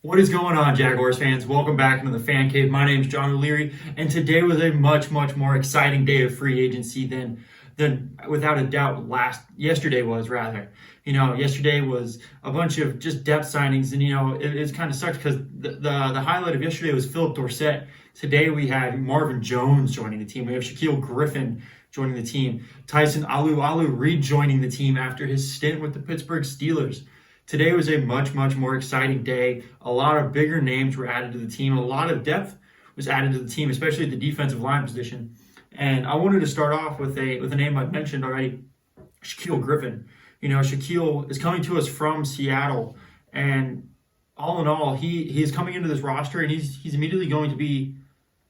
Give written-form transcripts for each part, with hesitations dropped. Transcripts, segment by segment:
What is going on, Jaguars fans? Welcome back into the Fan Cave. My name is John O'Leary, and today was a much more exciting day of free agency than without a doubt yesterday was rather. Yesterday was a bunch of just depth signings, and it kind of sucks because the highlight of yesterday was Philip Dorsett. Today we had Marvin Jones joining the team. We have Shaquille Griffin joining the team. Tyson Alualu rejoining the team after his stint with the Pittsburgh Steelers. Today was a much more exciting day. A lot of bigger names were added to the team. A lot of depth was added to the team, especially at the defensive line position. And I wanted to start off with a name I've mentioned already, Shaquille Griffin. Shaquille is coming to us from Seattle, and all in all, he is coming into this roster, and he's immediately going to be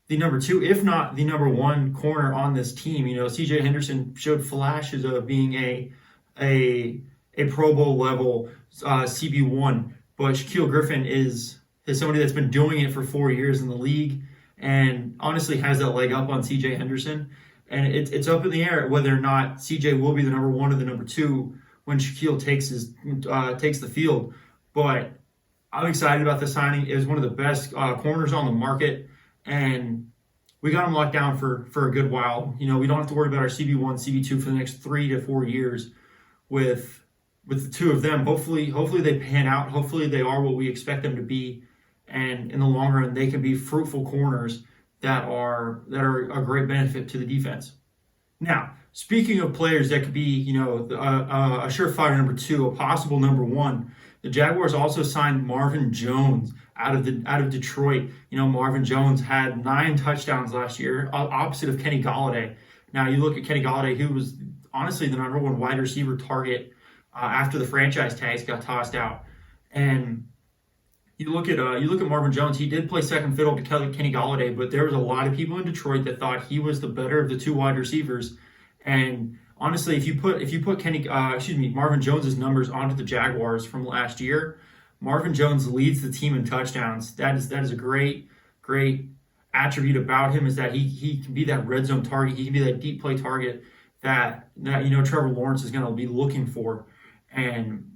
the number two, if not the number one corner on this team. C.J. Henderson showed flashes of being a Pro Bowl level CB1, but Shaquille Griffin is somebody that's been doing it for 4 years in the league, and honestly has that leg up on C.J. Henderson. And it's up in the air whether or not C.J. will be the number one or the number two when Shaquille takes the field. But I'm excited about this signing. It was one of the best corners on the market, and we got him locked down for a good while. We don't have to worry about our CB1, CB2 for the next 3 to 4 years with the two of them. Hopefully they pan out. Hopefully they are what we expect them to be, and in the long run they can be fruitful corners that are a great benefit to the defense. Now, speaking of players that could be a surefire number two, a possible number one, the Jaguars also signed Marvin Jones out of Detroit. Marvin Jones had 9 touchdowns last year, opposite of Kenny Golladay. Now you look at Kenny Golladay, who was honestly the number one wide receiver target after the franchise tags got tossed out. And you look at Marvin Jones. He did play second fiddle to Kenny Golladay, but there was a lot of people in Detroit that thought he was the better of the two wide receivers. And honestly, if you put Marvin Jones's numbers onto the Jaguars from last year, Marvin Jones leads the team in touchdowns. That is a great attribute about him, is that he can be that red zone target. He can be that deep play target that Trevor Lawrence is going to be looking for. And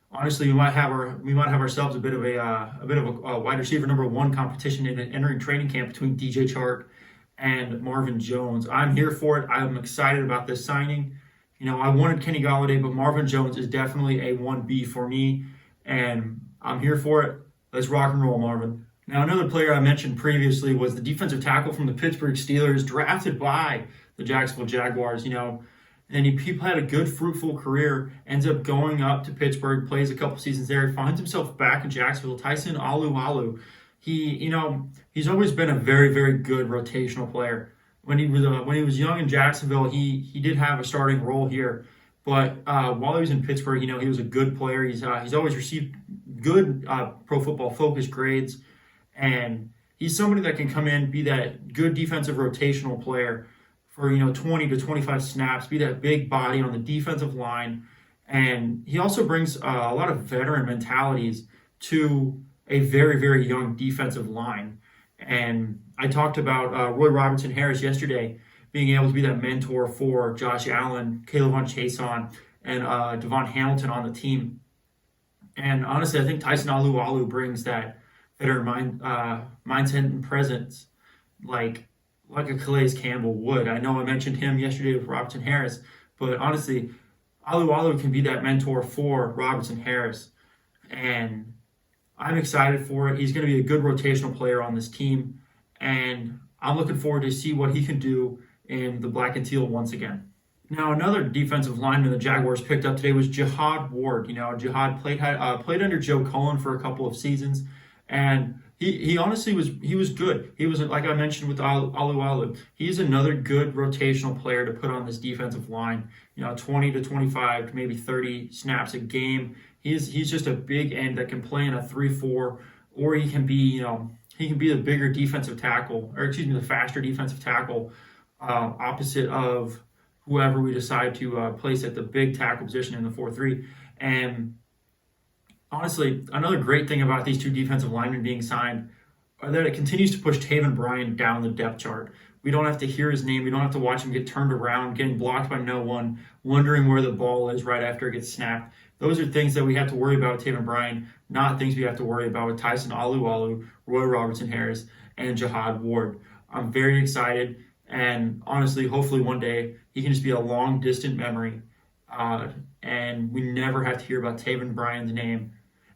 honestly, we might have ourselves a bit of a wide receiver number one competition in entering training camp between DJ Chark and Marvin Jones. I'm here for it. I'm excited about this signing. I wanted Kenny Golladay, but Marvin Jones is definitely a 1B for me, and I'm here for it. Let's rock and roll, Marvin. Now, another player I mentioned previously was the defensive tackle from the Pittsburgh Steelers, drafted by the Jacksonville Jaguars. And he had a good, fruitful career, ends up going up to Pittsburgh, plays a couple seasons there, finds himself back in Jacksonville. Tyson Alualu, he's always been a very good rotational player. When he was young in Jacksonville, he did have a starting role here, but while he was in Pittsburgh, he was a good player. He's always received good Pro Football Focus grades, and he's somebody that can come in, be that good defensive rotational player for 20 to 25 snaps, be that big body on the defensive line. And he also brings a lot of veteran mentalities to a very young defensive line. And I talked about Roy Robertson Harris yesterday being able to be that mentor for Josh Allen, Kayvon Chason, and Devon Hamilton on the team. And honestly, I think Tyson Alualu brings that veteran mindset and presence like a Calais Campbell would. I know I mentioned him yesterday with Robertson Harris, but honestly, Alualu can be that mentor for Robertson Harris, and I'm excited for it. He's going to be a good rotational player on this team, and I'm looking forward to see what he can do in the black and teal once again. Now, another defensive lineman the Jaguars picked up today was Jihad Ward. Jihad played under Joe Cullen for a couple of seasons, and he honestly was good. He was, like I mentioned with Alualu, he's another good rotational player to put on this defensive line. 20 to 25 to maybe 30 snaps a game. He's just a big end that can play in a 3-4, or he can be the bigger defensive tackle, the faster defensive tackle, opposite of whoever we decide to place at the big tackle position in the 4-3. And honestly, another great thing about these two defensive linemen being signed are that it continues to push Taven Bryan down the depth chart. We don't have to hear his name. We don't have to watch him get turned around, getting blocked by no one, wondering where the ball is right after it gets snapped. Those are things that we have to worry about with Taven Bryan, not things we have to worry about with Tyson Alualu, Roy Robertson-Harris, and Jihad Ward. I'm very excited, and honestly, hopefully one day he can just be a long distant memory, and we never have to hear about Taven Bryan's name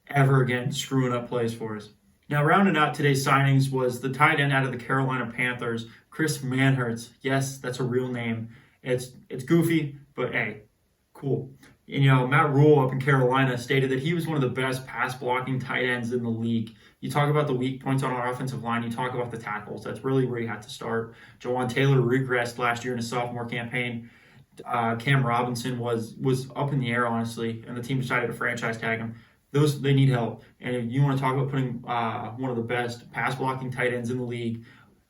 ever again screwing up plays for us. Now, rounding out today's signings was the tight end out of the Carolina Panthers, Chris Manhertz. Yes, that's a real name. It's goofy, but hey, cool. And, Matt Rule up in Carolina stated that he was one of the best pass blocking tight ends in the league. You talk about the weak points on our offensive line, you talk about the tackles. That's really where you have to start. Jawan Taylor regressed last year in his sophomore campaign. Cam Robinson was up in the air, honestly, and the team decided to franchise tag him. They need help. And if you want to talk about putting one of the best pass blocking tight ends in the league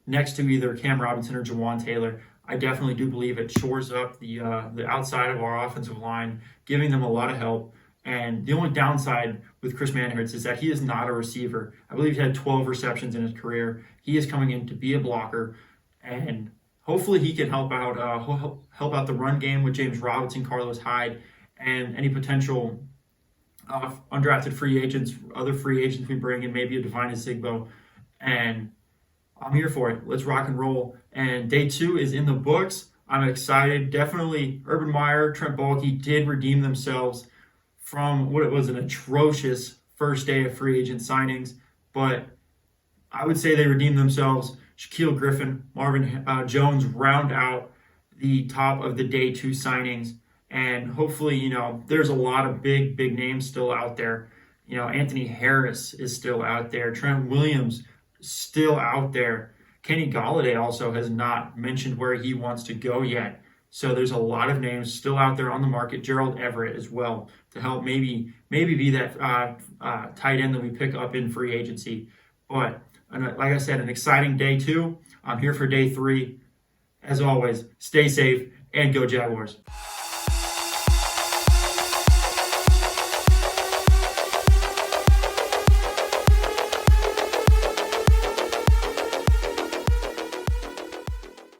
next to either Cam Robinson or Jawan Taylor, I definitely do believe it shores up the outside of our offensive line, giving them a lot of help. And the only downside with Chris Manhertz is that he is not a receiver. I believe he had 12 receptions in his career. He is coming in to be a blocker, and hopefully he can help out the run game with James Robinson, Carlos Hyde, and any potential undrafted free agents, other free agents we bring in, maybe a Divine Zigbo. And I'm here for it. Let's rock and roll. And day 2 is in the books. I'm excited. Definitely Urban Meyer, Trent Baalke did redeem themselves from what it was an atrocious first day of free agent signings. But I would say they redeemed themselves. Shaquille Griffin, Marvin Jones round out the top of the day 2 signings. And hopefully, there's a lot of big names still out there. Anthony Harris is still out there. Trent Williams still out there. Kenny Golladay also has not mentioned where he wants to go yet. So there's a lot of names still out there on the market. Gerald Everett as well to help maybe be that tight end that we pick up in free agency. But like I said, an exciting day 2. I'm here for day 3. As always, stay safe and go Jaguars.